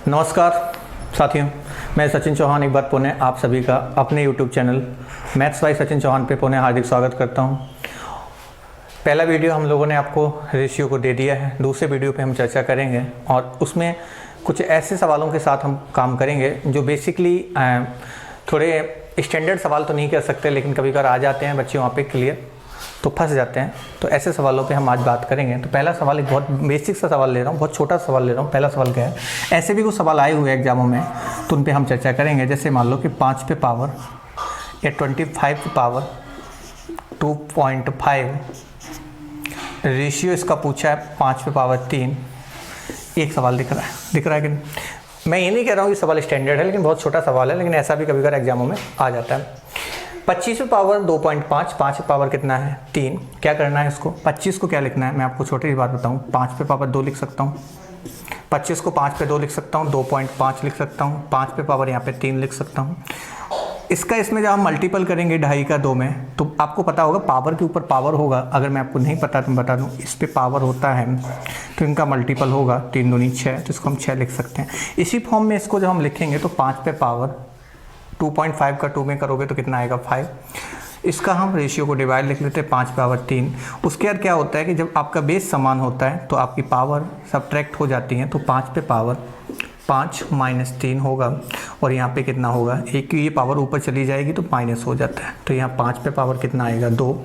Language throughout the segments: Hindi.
नमस्कार साथियों, मैं सचिन चौहान एक बार पुनः आप सभी का अपने YouTube channel maths by Sachin Chauhan पे पुनः हार्दिक स्वागत करता हूं। पहला वीडियो हम लोगों ने आपको रेशियो को दे दिया है, दूसरे वीडियो पे हम चर्चा करेंगे और उसमें कुछ ऐसे सवालों के साथ हम काम करेंगे जो बेसिकली थोड़े स्टैंडर्ड सवाल तो नहीं कर सकते, लेकिन कभी कभार आ जाते हैं बच्चे वहाँ पे क्लियर तो फंस जाते हैं। तो ऐसे सवालों पे हम आज बात करेंगे। तो पहला सवाल एक बहुत बेसिक सा सवाल ले रहा हूँ, बहुत छोटा सवाल ले रहा हूँ। पहला सवाल क्या है, ऐसे भी कुछ सवाल आए हुए एग्जामों में तो उन पे हम चर्चा करेंगे। जैसे मान लो कि 5 पे पावर या 25 पे पावर 2.5 रेशियो इसका पूछा है 5 पे पावर 3। एक सवाल दिख रहा है कि नहीं? मैं ये नहीं कह रहा हूँ कि सवाल स्टैंडर्ड है, लेकिन बहुत छोटा सवाल है, लेकिन ऐसा भी कभी कभार एग्जामों में आ जाता है। 25 पे पावर 2.5, 5 पे पावर कितना है 3। क्या करना है इसको, 25 को क्या लिखना है, मैं आपको छोटी सी बात बताऊँ। 5 पे पावर 2 लिख सकता हूँ, 25 को 5 पे 2 लिख सकता हूँ, 2.5 लिख सकता हूँ, 5 पे पावर यहाँ पे 3 लिख सकता हूँ। इसका इसमें जब हम मल्टीपल करेंगे 2.5 का 2 में, तो आपको पता होगा पावर के ऊपर पावर होगा। अगर मैं आपको नहीं पता तो मैं बता दूँ, इस पे पावर होता है तो इनका मल्टीपल होगा 3 दूनी 6, तो इसको हम 6 लिख सकते हैं। इसी फॉर्म में इसको जब हम लिखेंगे तो 5 पे पावर 2.5 का 2 में करोगे तो कितना आएगा 5। इसका हम रेशियो को डिवाइड लिख लेते हैं 5 पावर 3। उसके बाद क्या होता है कि जब आपका बेस समान होता है तो आपकी पावर सब्ट्रैक्ट हो जाती है, तो 5 पे पावर 5 माइनस 3 होगा और यहाँ पे कितना होगा, एक की ये पावर ऊपर चली जाएगी तो माइनस हो जाता है। तो यहाँ 5 पे पावर कितना आएगा 2,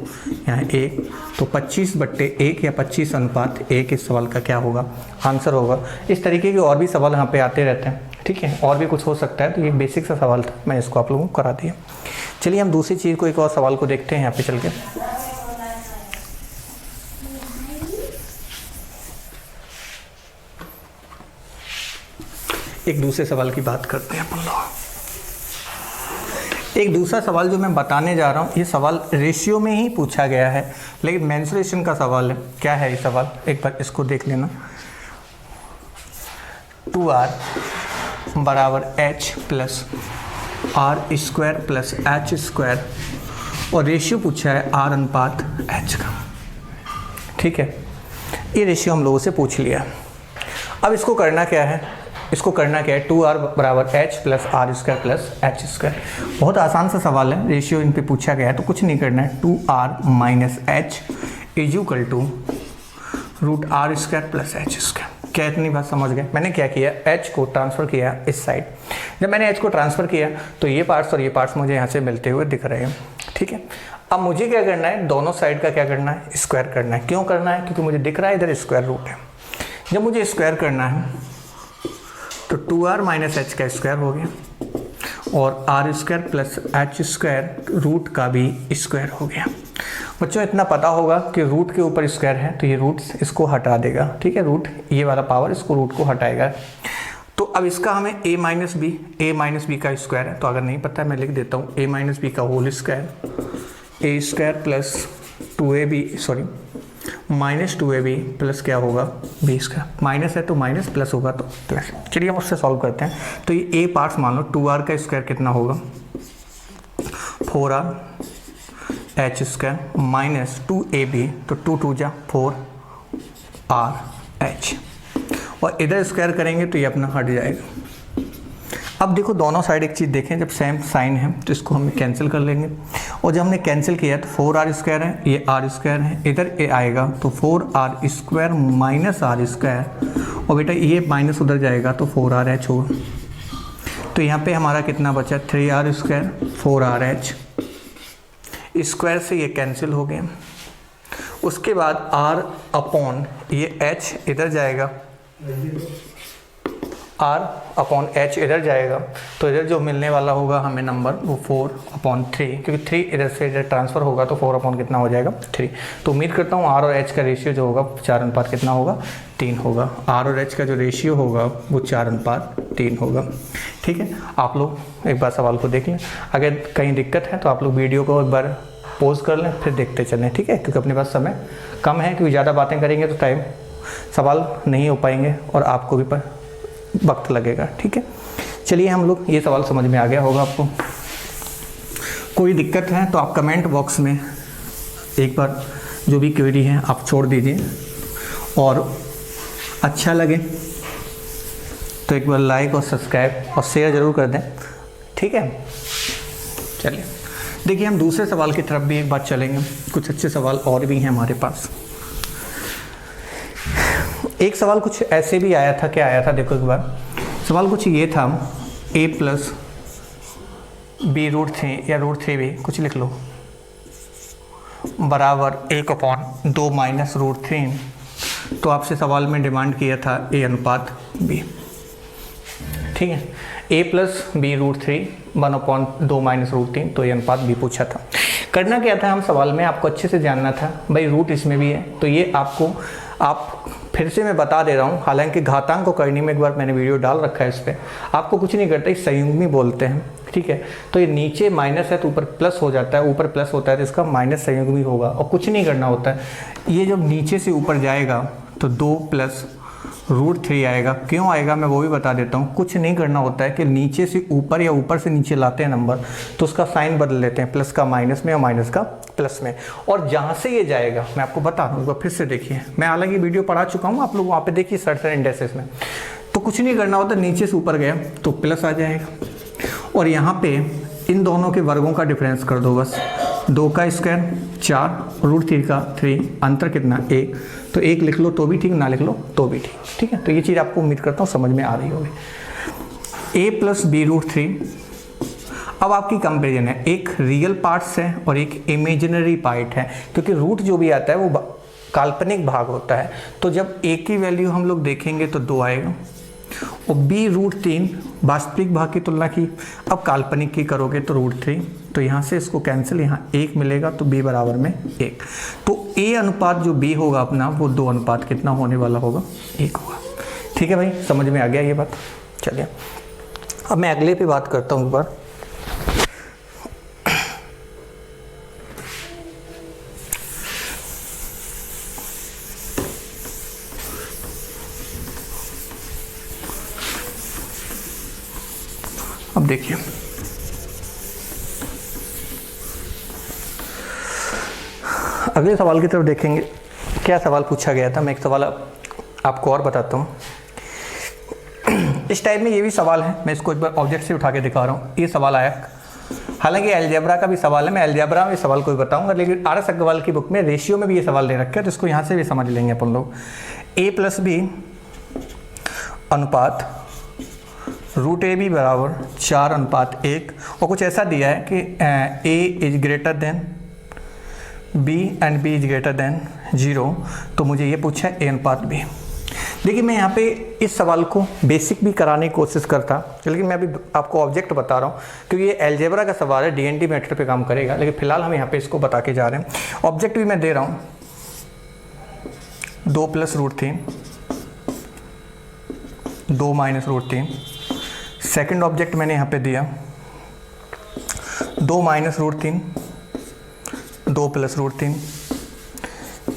यहाँ 1, तो 25/1 या 25:1 इस सवाल का क्या होगा, आंसर होगा। इस तरीके के और भी सवाल यहाँ पे आते रहते हैं, ठीक है, और भी कुछ हो सकता है। तो ये बेसिक सा सवाल था, मैं इसको आप लोगों को करा दिया। चलिए हम दूसरी चीज़ को, एक और सवाल को देखते हैं यहाँ पे चल के। एक दूसरे सवाल की बात करते हैं अपन लोग। एक दूसरा सवाल जो मैं बताने जा रहा हूँ, ये सवाल रेशियो में ही पूछा गया है, लेकिन मेंसुरेशन का सवाल है। क्या है ये सवाल, एक बार इसको देख लेना। 2r बराबर h plus r square plus h square और रेशियो पूछा है r अनुपात h का, ठीक है। ये रेशियो हम लोगों से पूछ लिया। अब इसको करना क्या है, 2r बराबर h plus r square plus h square. बहुत आसान सा सवाल है, रेशियो इन पे पूछा गया है तो कुछ नहीं करना है। 2r minus h is equal to root r square plus h square. क्या इतनी बात समझ गए? मैंने क्या किया, h को ट्रांसफ़र किया इस साइड। जब मैंने h को ट्रांसफ़र किया तो ये पार्ट्स और ये पार्ट्स मुझे यहाँ से मिलते हुए दिख रहे हैं, ठीक है। अब मुझे क्या करना है, दोनों साइड का क्या करना है, स्क्वायर करना है। क्यों करना है, क्योंकि मुझे दिख रहा है इधर स्क्वायर रूट है। जब मुझे स्क्वायर करना है तो 2r माइनस h का स्क्वायर हो गया और r square plus h square root का भी स्क्वायर हो गया। बच्चों इतना पता होगा कि रूट के ऊपर स्क्वायर है तो ये रूट इसको हटा देगा, ठीक है। रूट ये वाला पावर इसको रूट को हटाएगा। तो अब इसका हमें a माइनस बी का स्क्वायर है, तो अगर नहीं पता है मैं लिख देता हूँ a माइनस बी का whole square, a square plus 2ab sorry minus 2ab plus क्या होगा b स्क्वायर। माइनस है तो माइनस, प्लस होगा तो प्लस। चलिए हम उससे सॉल्व करते हैं। तो ये a पार्ट्स मान लो, 2r का स्क्वायर कितना होगा 4r h square minus 2ab, तो 2 2 जा 4r h, और इधर स्क्वायर करेंगे तो ये अपना हट जाएगा। अब देखो दोनों साइड एक चीज़ देखें, जब सेम साइन है तो इसको हम कैंसिल कर लेंगे, और जब हमने कैंसिल किया तो 4r स्क्वायर है, ये r स्क्वायर है, इधर a आएगा तो 4r square minus r square, और बेटा ये माइनस उधर जाएगा तो 4r h होगा। तो यहाँ पे हमारा कितना बचा, 3r square 4r h, square से ये कैंसिल हो गया। उसके बाद r अपॉन ये h इधर जाएगा, r अपॉन h इधर जाएगा, तो इधर जो मिलने वाला होगा हमें नंबर वो 4/3, क्योंकि 3 इधर से इधर ट्रांसफ़र होगा तो 4 अपॉन कितना हो जाएगा 3। तो उम्मीद करता हूँ r और h का रेशियो जो होगा 4 अनुपात कितना होगा 3 होगा। r और h का जो रेशियो होगा वो 4 अनुपात 3 होगा, ठीक है। आप लोग एक बार सवाल को देख लें, अगर कहीं दिक्कत है तो आप लोग वीडियो को एक बार पॉज कर लें फिर देखते चलें, ठीक है, क्योंकि अपने पास समय कम है। क्योंकि ज़्यादा बातें करेंगे तो टाइम सवाल नहीं हो पाएंगे और आपको भी वक्त लगेगा, ठीक है। चलिए हम लोग, ये सवाल समझ में आ गया होगा आपको। कोई दिक्कत है तो आप कमेंट बॉक्स में एक बार जो भी क्वेरी है आप छोड़ दीजिए, और अच्छा लगे तो एक बार लाइक और सब्सक्राइब और शेयर ज़रूर कर दें, ठीक है। चलिए देखिए, हम दूसरे सवाल की तरफ भी एक बार चलेंगे। कुछ अच्छे सवाल और भी हैं हमारे पास। एक सवाल कुछ ऐसे भी आया था, क्या आया था देखो एक बार। सवाल कुछ ये था, a प्लस बी रूट 3 या रूट 3 भी कुछ लिख लो बराबर 1/2 माइनस रूट 3। तो आपसे सवाल में डिमांड किया था a अनुपात b, ठीक है। a plus b root 3 1/2 minus root 3, तो ये अनुपात b पूछा था। करना क्या था, हम सवाल में आपको अच्छे से जानना था भाई रूट इसमें भी है, तो ये आप फिर से मैं बता दे रहा हूँ, हालांकि घातांक को करने में एक बार मैंने वीडियो डाल रखा है इस पर। आपको कुछ नहीं करता, इस संयुग्मी बोलते हैं, ठीक है। तो ये नीचे माइनस है तो ऊपर प्लस हो जाता है, ऊपर प्लस होता है तो इसका माइनस संयुग्मी होगा, और कुछ नहीं करना होता है। ये जब नीचे से ऊपर जाएगा तो 2 प्लस रूट 3 आएगा। क्यों आएगा मैं वो भी बता देता हूँ। कुछ नहीं करना होता है कि नीचे से ऊपर या ऊपर से नीचे लाते हैं नंबर, तो उसका साइन बदल लेते हैं, प्लस का माइनस में और माइनस का प्लस में। और जहाँ से ये जाएगा मैं आपको बता दूँ, एक बार फिर से देखिए, मैं हालांकि वीडियो पढ़ा चुका हूँ, आप लोग वहाँ पे देखिए सर्च इंडेक्सेस में। तो कुछ नहीं करना होता, नीचे से ऊपर गया तो प्लस आ जाएगा, और यहाँ पे इन दोनों के वर्गों का डिफरेंस कर दो बस। 2 का स्क्वायर 4, रूट 3 का 3, अंतर कितना 1, तो 1 लिख लो तो भी ठीक, ना लिख लो तो भी ठीक, ठीक है। तो ये चीज़ आपको उम्मीद करता हूँ समझ में आ रही होगी। a plus b root 3। अब आपकी कंपेरिजन है, एक रियल पार्ट्स है और एक इमेजिनरी पार्ट है, क्योंकि रूट जो भी आता है वो काल्पनिक भाग होता है। तो जब a की वैल्यू हम लोग देखेंगे तो 2 आएगा, और b रूट 3 वास्तविक भाग की तुलना की। अब काल्पनिक की करोगे तो रूट 3, तो यहाँ से इसको कैंसिल, यहाँ 1 मिलेगा तो b बराबर में 1। तो a अनुपात जो b होगा अपना, वो 2 अनुपात कितना होने वाला होगा, 1 होगा। ठीक है भाई, समझ में आ गया ये बात। चलिए अब मैं अगले पे बात करता हूँ एक बार। अब देखिए, अगले सवाल की तरफ देखेंगे। क्या सवाल पूछा गया था, मैं एक सवाल आपको और बताता हूँ। इस टाइप में ये भी सवाल है, मैं इसको एक बार ऑब्जेक्ट से उठा के दिखा रहा हूँ। ये सवाल आया, हालांकि अलजेब्रा का भी सवाल है, मैं अलजेब्रा में सवाल कोई बताऊंगा, लेकिन आर एस अग्रवाल की बुक में रेशियो में भी ये सवाल दे रखे हैं, तो इसको यहाँ से भी समझ लेंगे अपन लोग। a प्लस बी अनुपात रूट ए बी बराबर 4:1, और कुछ ऐसा दिया है कि a is greater than b and b is greater than 0। तो मुझे ये पूछा है a अनुपात b। देखिए मैं यहाँ पे इस सवाल को बेसिक भी कराने की कोशिश करता, लेकिन मैं अभी आपको ऑब्जेक्ट बता रहा हूँ, क्योंकि ये अलजेब्रा का सवाल है, डीएनटी मेथड पे काम करेगा, लेकिन फिलहाल हम यहाँ पे इसको बता के जा रहे हैं। ऑब्जेक्ट भी मैं दे रहा हूँ, 2 plus root 3, 2 minus root 3। Second object मैंने यहाँ पे दिया 2 माइनस रूट 3, 2 प्लस रूट 3।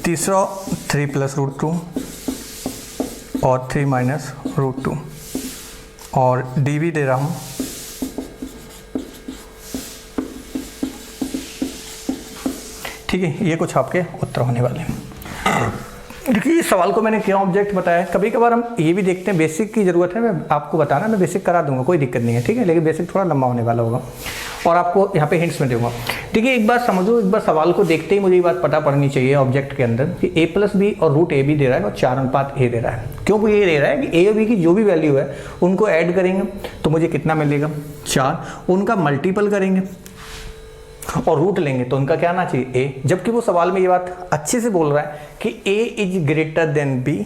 तीसरा 3 प्लस रूट 2 और 3 माइनस रूट 2, और डी भी दे रहा हूँ। ठीक है, ये कुछ आपके उत्तर होने वाले हैं। देखिए इस सवाल को मैंने क्यों ऑब्जेक्ट बताया, कभी कभार हम ये भी देखते हैं, बेसिक की ज़रूरत है, मैं आपको बताना, मैं बेसिक करा दूंगा, कोई दिक्कत नहीं है, ठीक है, लेकिन बेसिक थोड़ा लंबा होने वाला होगा, और आपको यहाँ पे हिंट्स में दूंगा। देखिए एक बार समझो, एक बार सवाल को देखते ही मुझे ये बात पता पड़नी चाहिए ऑब्जेक्ट के अंदर कि a प्लस बी और रूट ए बी दे रहा है और 4:a दे रहा है। क्यों वो ये दे रहा है कि a और b की जो भी वैल्यू है उनको ऐड करेंगे तो मुझे कितना मिलेगा, 4। उनका मल्टीपल करेंगे और रूट लेंगे तो उनका क्या आना चाहिए, a। जबकि वो सवाल में ये बात अच्छे से बोल रहा है कि a is greater than b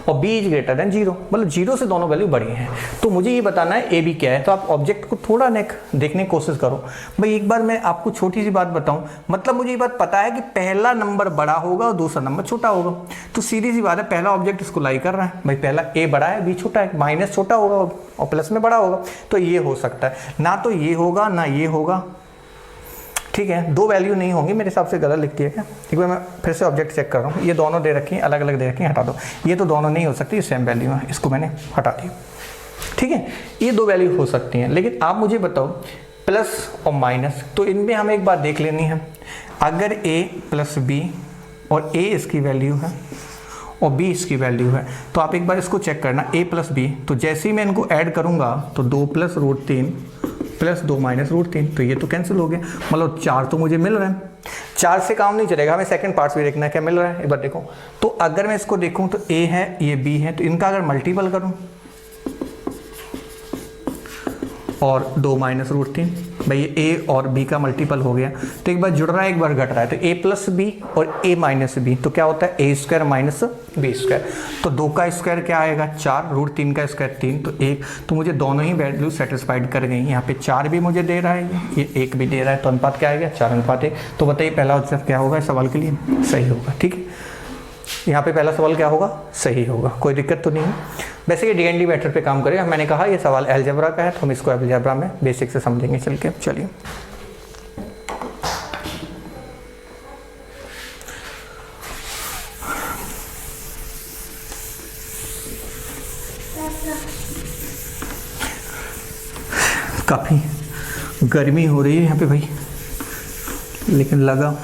और b इज ग्रेटर देन 0, मतलब 0 से दोनों वैल्यू बड़ी हैं। तो मुझे ये बताना है a b क्या है, तो आप ऑब्जेक्ट को थोड़ा देखने की कोशिश करो। भाई एक बार मैं आपको छोटी सी बात बताऊं, मतलब मुझे ये बात पता है कि पहला नंबर बड़ा होगा और दूसरा नंबर छोटा होगा, तो सीधी सी बात है, पहला ऑब्जेक्ट इसको लाई कर रहा है, भाई पहला a बड़ा है b छोटा है, माइनस छोटा होगा और प्लस में बड़ा होगा, तो ये हो सकता है। ना तो ये होगा ना ये होगा, ठीक है, 2 वैल्यू नहीं होंगी, मेरे हिसाब से गलत लिखती है क्या। एक बार मैं फिर से ऑब्जेक्ट चेक कर रहा हूँ, ये दोनों दे रखी हैं, अलग अलग दे रखी हैं, हटा दो। ये तो दोनों नहीं हो सकती, सेम वैल्यू है, इसको मैंने हटा दिया। ठीक है, ये 2 वैल्यू हो सकती हैं, लेकिन आप मुझे बताओ प्लस और माइनस, तो इनमें हमें एक बात देख लेनी है। अगर a प्लस बी और a इसकी वैल्यू है और b इसकी वैल्यू है। तो आप एक बार इसको चेक करना a प्लस बी, तो जैसे ही मैं इनको ऐड करूँगा तो 2 plus root 3 plus 2 minus root 3, तो ये तो कैंसिल हो गया, मतलब 4 तो मुझे मिल रहा है। 4 से काम नहीं चलेगा, हमें सेकंड पार्ट्स भी देखना है क्या मिल रहा है। एक बार देखो, तो अगर मैं इसको देखूँ तो a है, ये b है, तो इनका अगर मल्टीपल करूँ और 2 माइनस रूट 3, भाई ये a और b का मल्टीपल हो गया, तो एक बार जुड़ रहा है एक बार घट रहा है, तो a प्लस बी और a माइनस बी, तो क्या होता है a square minus b square. तो 2 का स्क्वायर क्या आएगा 4, रूट 3 का स्क्वायर 3, तो 1, तो मुझे दोनों ही वैल्यू सेटिस्फाइड कर गई। यहाँ पे 4 भी मुझे दे रहा है, ये 1 भी दे रहा है, तो अनुपात क्या आएगा 4:1। तो बताइए पहला आंसर क्या होगा इस सवाल के लिए, सही होगा। ठीक है, यहाँ पे पहला सवाल क्या होगा, सही होगा, कोई दिक्कत तो नहीं है। वैसे ये डीएनडी मेथड पे काम करेगा, मैंने कहा ये सवाल अलजेब्रा का है, तो हम इसको अलजेब्रा में बेसिक से समझेंगे चल के। चलिए काफ़ी गर्मी हो रही है यहाँ पे भाई, लेकिन लगा।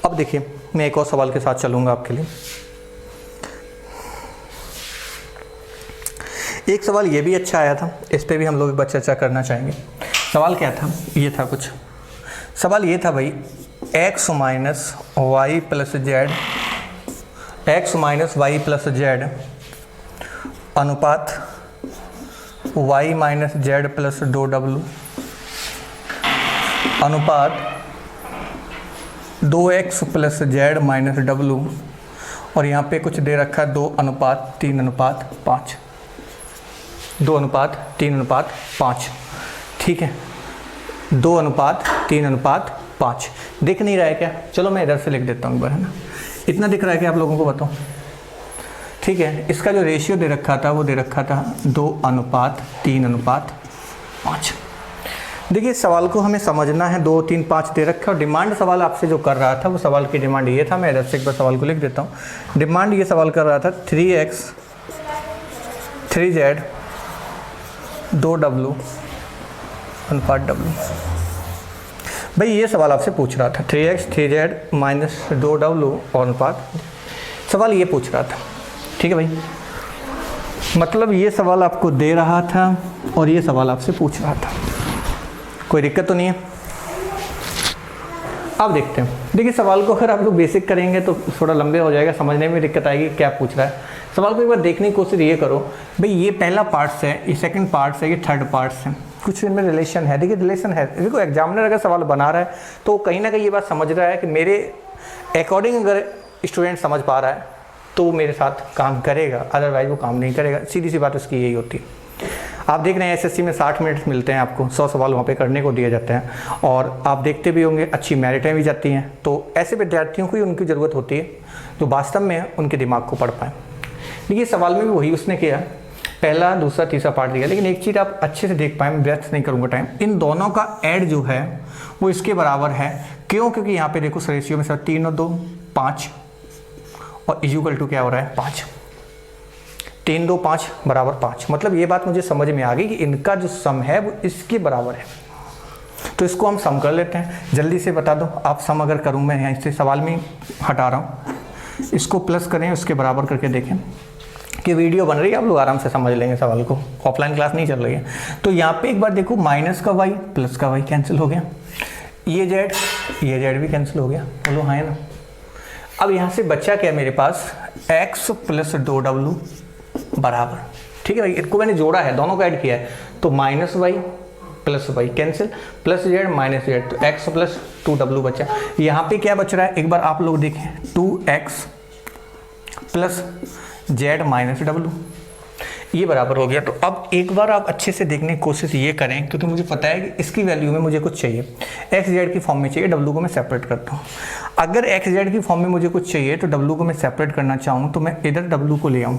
अब देखिए मैं एक और सवाल के साथ चलूँगा आपके लिए। एक सवाल ये भी अच्छा आया था, इस पे भी हम लोग एक बार चर्चा करना चाहेंगे। सवाल क्या था, ये था कुछ, सवाल ये था भाई x minus y plus z, x minus y plus z अनुपात y minus z plus 2w अनुपात 2x plus z minus w, और यहाँ पे कुछ दे रखा है 2:3:5, 2:3:5, ठीक है, 2:3:5। दिख नहीं रहा है क्या, चलो मैं इधर से लिख देता हूँ एक बार, है ना, इतना दिख रहा है कि आप लोगों को बताओ। ठीक है, इसका जो रेशियो दे रखा था वो दे रखा था 2:3:5। देखिए सवाल को हमें समझना है, 2, 3, 5 दे रखा, और डिमांड सवाल आपसे जो कर रहा था वो सवाल की डिमांड ये था, मैं इधर से एक बार सवाल को लिख देता हूँ। डिमांड ये सवाल कर रहा था 3x 3z 2w अनुपात w। भाई ये सवाल आपसे पूछ रहा था 3x 3z माइनस 2w और अनुपात, सवाल ये पूछ रहा था। ठीक है भाई, मतलब ये सवाल आपको दे रहा था और ये सवाल आपसे पूछ रहा था, कोई दिक्कत तो नहीं है। अब देखते हैं, देखिए सवाल को अगर आप लोग बेसिक करेंगे तो थोड़ा लंबे हो जाएगा, समझने में दिक्कत आएगी क्या पूछ रहा है। सवाल को एक बार देखने की कोशिश ये करो, भाई ये पहला पार्ट्स है, ये सेकंड पार्ट्स है, ये थर्ड पार्ट्स है, कुछ इनमें रिलेशन है। देखिए रिलेशन है, देखो एग्जामिनर अगर सवाल बना रहा है तो कहीं ना कहीं ये बात समझ रहा है कि मेरे अकॉर्डिंग अगर स्टूडेंट समझ पा रहा है तो वो मेरे साथ काम करेगा, अदरवाइज वो काम नहीं करेगा। सीधी सी बात उसकी यही होती है। आप देख रहे हैं एसएससी में 60 मिनट मिलते हैं आपको, 100 सवाल वहाँ पे करने को दिए जाते हैं, और आप देखते भी होंगे अच्छी मेरिटें भी जाती हैं। तो ऐसे विद्यार्थियों को ही उनकी ज़रूरत होती है जो वास्तव में उनके दिमाग को पढ़ पाएँ। देखिए सवाल में भी वही उसने किया, पहला दूसरा तीसरा पार्ट दिया, लेकिन एक चीज़ आप अच्छे से देख पाएँ, व्यर्थ नहीं करूँगा टाइम, इन दोनों का ऐड जो है वो इसके बराबर है। क्यों? क्योंकि यहाँ पे देखो रेशियो में सर 3 और 2 5, और इक्वल टू क्या हो रहा है 5, 3 2 5 बराबर 5। मतलब ये बात मुझे समझ में आ गई कि इनका जो सम है वो इसके बराबर है। तो इसको हम सम कर लेते हैं, जल्दी से बता दो आप सम अगर करूँ मैं यहाँ से सवाल में हटा रहा हूँ, इसको प्लस करें उसके बराबर करके देखें कि वीडियो बन रही है, आप लोग आराम से समझ लेंगे सवाल को, ऑफलाइन क्लास नहीं चल रही है। तो यहाँ पे एक बार देखो माइनस का वाई प्लस का वाई कैंसिल हो गया, ये जेड भी कैंसिल हो गया, बोलो हाँ है ना। अब यहाँ से बच्चा क्या है मेरे पास x प्लस 2w बराबर, ठीक है भाई, इनको मैंने जोड़ा है, दोनों को ऐड किया है, तो minus y plus y cancel, plus z minus z, तो x प्लस 2w बचा। यहाँ पे क्या बच रहा है एक बार आप लोग देखें, 2x plus z minus w, ये बराबर हो गया। तो अब एक बार आप अच्छे से देखने की कोशिश ये करें, क्योंकि मुझे पता है कि इसकी वैल्यू में मुझे कुछ चाहिए, एक्स जेड की फॉर्म में चाहिए, w को मैं सेपरेट करता हूँ। अगर एक्स जेड की फॉर्म में मुझे कुछ चाहिए तो w को मैं सेपरेट करना चाहूँ तो मैं इधर w को ले आऊँ,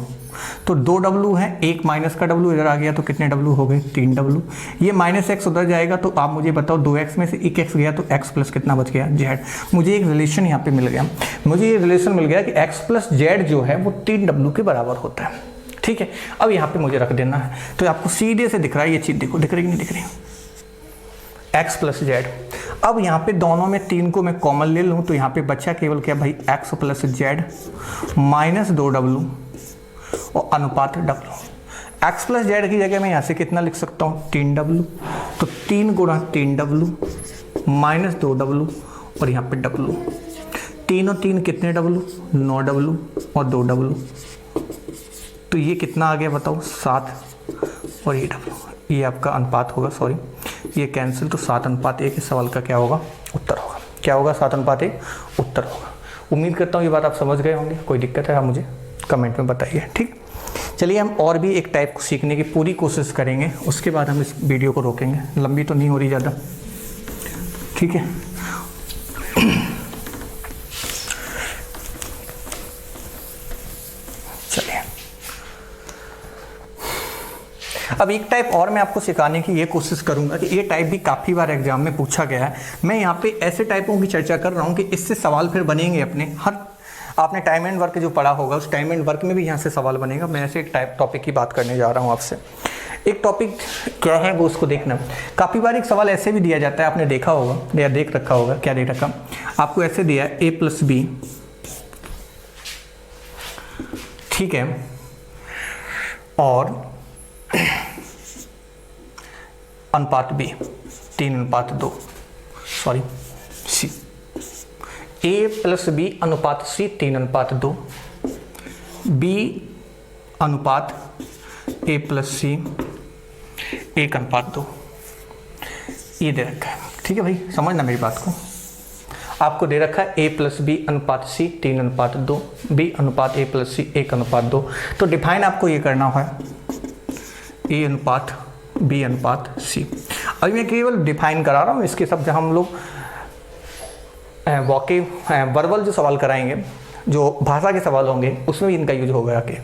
तो 2 w है, एक माइनस का w इधर आ गया, तो कितने w हो गए 3 w। ये माइनस x उधर जाएगा, तो आप मुझे बताओ 2x में से एक x गया तो x प्लस कितना बच गया z। मुझे एक रिलेशन यहाँ पे मिल गया, मुझे ये रिलेशन मिल गया कि x प्लस z जो है वो 3 w के बराबर होता है। ठीक है, अब यहाँ पे मुझे रख देना है, तो आपको सीधे से दिख रहा है ये चीज़, देखो दिख रही कि नहीं दिख रही, x प्लस जेड। अब यहाँ पे दोनों में 3 को मैं कॉमन ले लूँ तो यहाँ पे बचा केवल क्या भाई x plus z minus 2w और अनुपात w। x प्लस जेड की जगह मैं यहाँ से कितना लिख सकता हूँ 3w, तो 3 गुणा 3w माइनस 2w और यहाँ पे w। 3 और 3 कितने w 9w और 2w, तो ये कितना आ गया बताओ 7 और ये w, ये आपका अनुपात होगा, सॉरी ये कैंसिल, तो 7:1 इस सवाल का क्या होगा उत्तर होगा। क्या होगा 7:1 उत्तर होगा। उम्मीद करता हूँ ये बात आप समझ गए होंगे। कोई दिक्कत है आप मुझे कमेंट में बताइए। ठीक, चलिए हम और भी एक टाइप को सीखने की पूरी कोशिश करेंगे, उसके बाद हम इस वीडियो को रोकेंगे। लंबी तो नहीं हो रही ज़्यादा, ठीक है। चलिए अब एक टाइप और मैं आपको सिखाने की ये कोशिश करूंगा कि ये टाइप भी काफ़ी बार एग्जाम में पूछा गया है। मैं यहाँ पे ऐसे टाइपों की चर्चा कर रहा हूँ कि इससे सवाल फिर बनेंगे अपने हर, आपने टाइम एंड वर्क जो पढ़ा होगा उस टाइम एंड वर्क में भी यहाँ से सवाल बनेगा। मैं ऐसे एक टॉपिक की बात करने जा रहा हूँ आपसे। एक टॉपिक क्या है वो उसको देखना। काफ़ी बार एक सवाल ऐसे भी दिया जाता है, आपने देखा होगा या देख रखा होगा। क्या दे रखा आपको, ऐसे दिया है a प्लस बी, ठीक है, और अनुपात b 3:2, sorry c, a plus b अनुपात c 3:2, b अनुपात a प्लस c 1:2, ये दे रखा है। ठीक है भाई, समझना मेरी बात को। आपको दे रखा है a प्लस बी अनुपात c 3:2, b अनुपात a प्लस c 1:2। तो डिफाइन आपको ये करना है a अनुपात b अनुपात c। अभी मैं केवल डिफाइन करा रहा हूँ, इसके सब जब हम लोग वर्बल जो सवाल कराएंगे, जो भाषा के सवाल होंगे, उसमें भी इनका यूज होगा आके।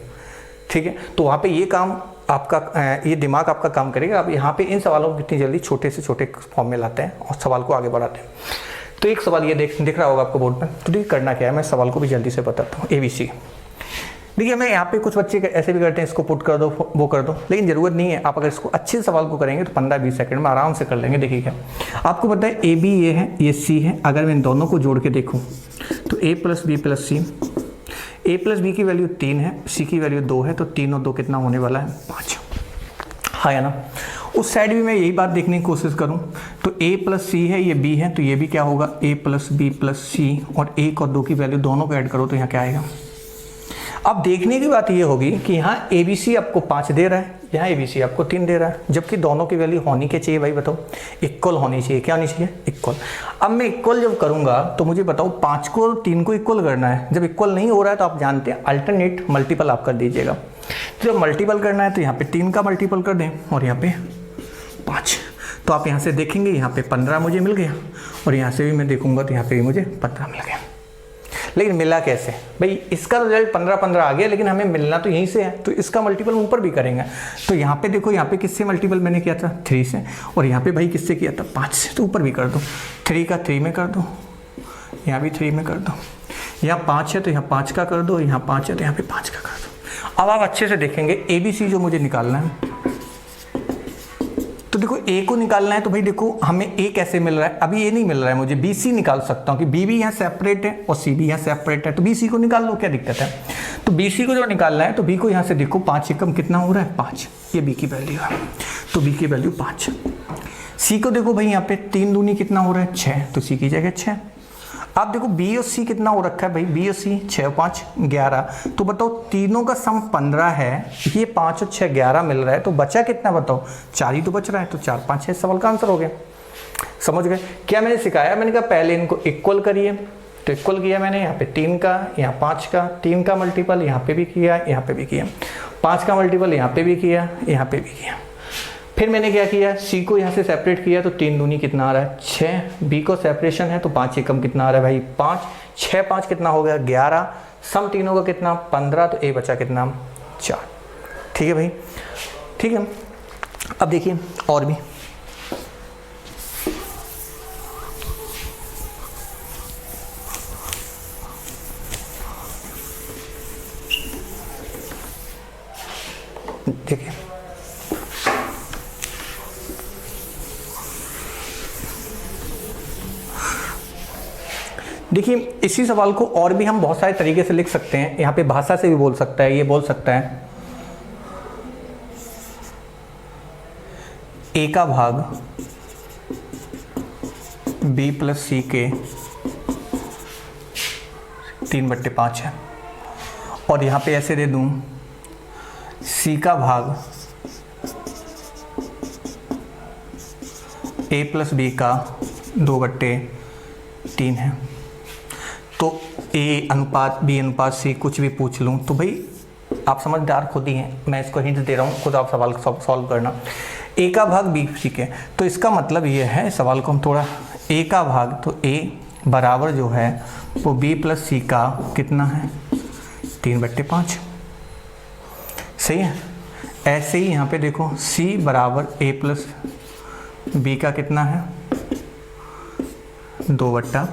ठीक है, तो वहाँ पे ये काम आपका, ये दिमाग आपका काम करेगा। आप यहाँ पे इन सवालों को कितनी जल्दी छोटे से छोटे फॉर्म में लाते हैं और सवाल को आगे बढ़ाते हैं। तो एक सवाल ये दिख रहा होगा आपको बोर्ड पर। तो देखिए करना क्या है, मैं सवाल को भी जल्दी से बताता हूँ। ABC देखिए, मैं यहाँ पे कुछ बच्चे ऐसे भी करते हैं, इसको पुट कर दो वो कर दो, लेकिन ज़रूरत नहीं है। आप अगर इसको अच्छे सवाल को करेंगे तो 15-20 सेकंड में आराम से कर लेंगे। देखिए क्या आपको पता है, AB ये है, ये C है। अगर मैं इन दोनों को जोड़ के देखूँ तो a plus b plus c, a plus b की वैल्यू 3 है, c की वैल्यू 2 है, तो 3 और 2 कितना होने वाला है 5। हाँ या ना। उस साइड भी मैं यही बात देखने की कोशिश करूँ तो a प्लस सी है, ये b है, तो ये भी क्या होगा a plus b plus c, और 1 और 2 की वैल्यू दोनों को ऐड करो तो यहाँ क्या आएगा। अब देखने की बात ये होगी कि यहाँ ABC आपको 5 दे रहा है, यहाँ ABC आपको 3 दे रहा है, जबकि दोनों की वैल्यू होनी क्या चाहिए भाई बताओ, इक्वल होनी चाहिए। क्या होनी चाहिए, इक्वल। अब मैं इक्वल जब करूँगा तो मुझे बताओ 5 को और 3 को इक्वल करना है। जब इक्वल नहीं हो रहा है तो आप जानते हैं अल्टरनेट मल्टीपल आप कर दीजिएगा। तो जब मल्टीपल करना है तो यहाँ पे 3 का मल्टीपल कर दें और यहाँ पे 5। तो आप यहाँ से देखेंगे, यहाँ पे 15 मुझे मिल गया, और यहाँ से भी मैं देखूँगा तो यहाँ पे भी मुझे 15 मिल गया। लेकिन मिला कैसे भाई, इसका रिजल्ट 15-15 आ गया, लेकिन हमें मिलना तो यहीं से है, तो इसका मल्टीपल ऊपर भी करेंगे। तो यहाँ पे देखो, यहाँ पे किससे मल्टीपल मैंने किया था 3 से, और यहाँ पे भाई किससे किया था 5 से, तो ऊपर भी कर दो। 3 का 3 में कर दो, यहाँ भी 3 में कर दो, यहाँ 5 है तो यहाँ 5 का कर दो, यहाँ 5 है तो यहाँ पे 5 का कर दो। अब आप अच्छे से देखेंगे ABC जो मुझे निकालना है, तो देखो A को निकालना है तो भाई देखो हमें A कैसे मिल रहा है, अभी A नहीं मिल रहा है मुझे, BC निकाल सकता हूँ कि B भी यहाँ सेपरेट है और C भी यहाँ सेपरेट है, तो BC को निकाल लो, क्या दिक्कत है। तो BC को जो निकालना है तो B को यहाँ से देखो 5 एकम कितना हो रहा है 5, ये B की वैल्यू है, तो B की वैल्यू 5। C को देखो भाई यहाँ पे 3 दूनी कितना हो रहा है 6, तो C की जगह 6। आप देखो B और C कितना हो रखा है भाई, B और C 6 और 5 11, तो बताओ तीनों का सम 15 है, ये 5 और 6 11 मिल रहा है, तो बचा कितना बताओ 4 ही तो बच रहा है, तो 4 5 6 सवाल का आंसर हो गया। समझ गए क्या मैंने सिखाया, मैंने कहा पहले इनको इक्वल करिए, तो इक्वल किया मैंने, यहाँ पे 3 का, यहाँ 5 का, 3 का मल्टीपल यहाँ पे भी किया, यहाँ पे भी किया, 5 का मल्टीपल यहाँ पे भी किया, यहाँ पे भी किया। फिर मैंने क्या किया, C को यहाँ से सेपरेट किया, तो 3 दूनी कितना आ रहा है 6, B को सेपरेशन है तो 5 एकम कितना आ रहा है भाई 5, 6 5 कितना हो गया 11, सम तीनों का कितना 15, तो A बचा कितना 4। ठीक है भाई, ठीक है। अब देखिए और भी, देखिए देखिए इसी सवाल को और भी हम बहुत सारे तरीके से लिख सकते हैं। यहाँ पे भाषा से भी बोल सकता है, ये बोल सकता है a का भाग b प्लस सी के 3/5 है, और यहाँ पे ऐसे दे दूँ c का भाग a प्लस बी का 2/3 है। तो a अनुपात b अनुपात c कुछ भी पूछ लूँ तो भाई आप समझदार खुद ही हैं, मैं इसको हिंट दे रहा हूँ, खुद आप सवाल सॉल्व करना। a का भाग b ठीक है, तो इसका मतलब ये है, सवाल को हम थोड़ा a का भाग, तो a बराबर जो है वो b प्लस सी का कितना है 3/5, सही है। ऐसे ही यहाँ पे देखो c बराबर a प्लस b का कितना है 2/3,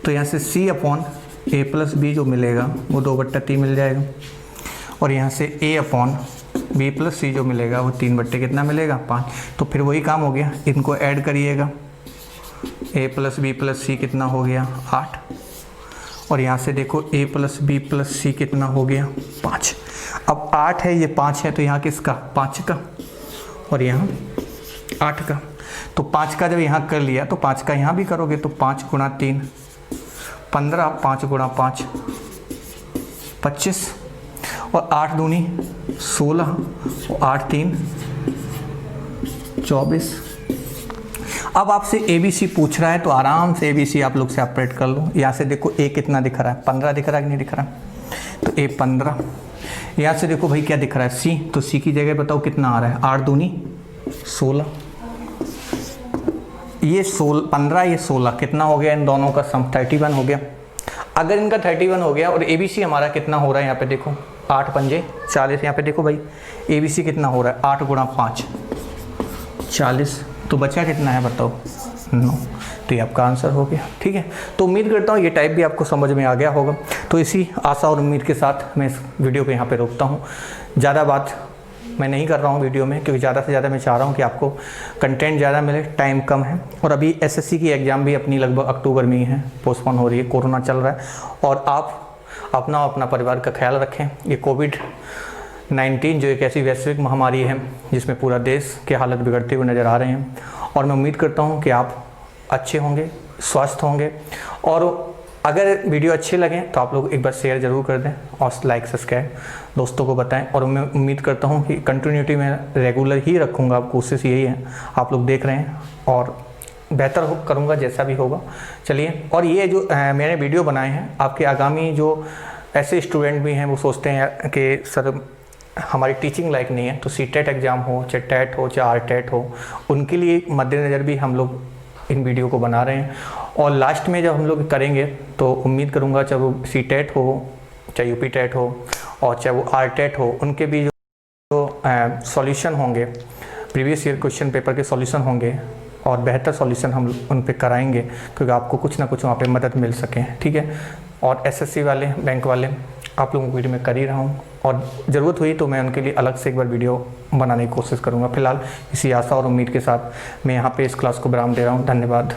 तो यहाँ से c upon a plus b जो मिलेगा वो 2/3 मिल जाएगा, और यहाँ से a अपॉन b प्लस सी जो मिलेगा वो 3/5 कितना मिलेगा 5। तो फिर वही काम हो गया, इनको ऐड करिएगा, a प्लस बी प्लस सी कितना हो गया 8, और यहाँ से देखो a प्लस बी प्लस सी कितना हो गया 5। अब 8 है, ये 5 है, तो यहाँ किसका 5 का, और यहाँ 8 का। तो 5 का जब यहाँ कर लिया तो 5 का यहाँ भी करोगे, तो 5 गुणा 3 15, 5 गुणा 5 25, और 8 दूनी 16, और 8 3 24। अब आपसे ABC पूछ रहा है तो आराम से ABC आप लोग सेपरेट कर लो। यहाँ से देखो A कितना दिख रहा है 15 दिख रहा है कि नहीं दिख रहा है, तो A 15। यहाँ से देखो भाई क्या दिख रहा है C, तो C की जगह बताओ कितना आ रहा है 8 दूनी 16, ये 15 ये 16 कितना हो गया, इन दोनों का सम 31 हो गया। अगर इनका 31 हो गया और ABC हमारा कितना हो रहा है, यहाँ पे देखो 8 पंजे 40, यहाँ पे देखो भाई ABC कितना हो रहा है 8 गुणा 5 40, तो बचा कितना है बताओ 9, तो ये आपका आंसर हो गया। ठीक है, तो उम्मीद करता हूँ ये टाइप भी आपको समझ में आ गया होगा। तो इसी आशा और उम्मीद के साथ मैं इस वीडियो को यहाँ पे रोकता हूँ। ज़्यादा बात मैं नहीं कर रहा हूँ वीडियो में, क्योंकि ज़्यादा से ज़्यादा मैं चाह रहा हूँ कि आपको कंटेंट ज़्यादा मिले, टाइम कम है, और अभी SSC की एग्ज़ाम भी अपनी लगभग अक्टूबर में ही है, पोस्टपोन हो रही है, कोरोना चल रहा है। और आप अपना परिवार का ख्याल रखें। ये कोविड-19 जो एक ऐसी वैश्विक महामारी है जिसमें पूरा देश के हालत बिगड़ते हुए नज़र आ रहे हैं, और मैं उम्मीद करता हूँ कि आप अच्छे होंगे, स्वस्थ होंगे, और अगर वीडियो अच्छे लगें तो आप लोग एक बार शेयर ज़रूर कर दें और लाइक सब्सक्राइब दोस्तों को बताएं। और मैं उम्मीद करता हूं कि कंटिन्यूटी में रेगुलर ही रखूंगा, कोशिश यही है, आप लोग देख रहे हैं, और बेहतर करूंगा जैसा भी होगा। चलिए, और ये जो मैंने वीडियो बनाए हैं, आपके आगामी जो ऐसे स्टूडेंट भी हैं वो सोचते हैं कि सर हमारी टीचिंग लायक नहीं है, तो CTET एग्ज़ाम हो, चाहे टेट हो, चाहे RTET हो, उनके लिए मद्देनज़र भी हम लोग इन वीडियो को बना रहे हैं। और लास्ट में जब हम लोग करेंगे तो उम्मीद करूंगा चाहे वो CTET हो, चाहे UP TET हो, और चाहे वो RTET हो, उनके भी जो सॉल्यूशन होंगे, प्रीवियस ईयर क्वेश्चन पेपर के सॉल्यूशन होंगे, और बेहतर सॉल्यूशन हम उन पे कराएंगे, क्योंकि आपको कुछ ना कुछ वहाँ पे मदद मिल सके। ठीक है, और SSC वाले, बैंक वाले आप लोगों को वीडियो में कर ही रहा हूँ, और ज़रूरत हुई तो मैं उनके लिए अलग से एक बार वीडियो बनाने की कोशिश करूँगा। फिलहाल इसी आशा और उम्मीद के साथ मैं यहाँ पे इस क्लास को विराम दे रहा हूँ। धन्यवाद।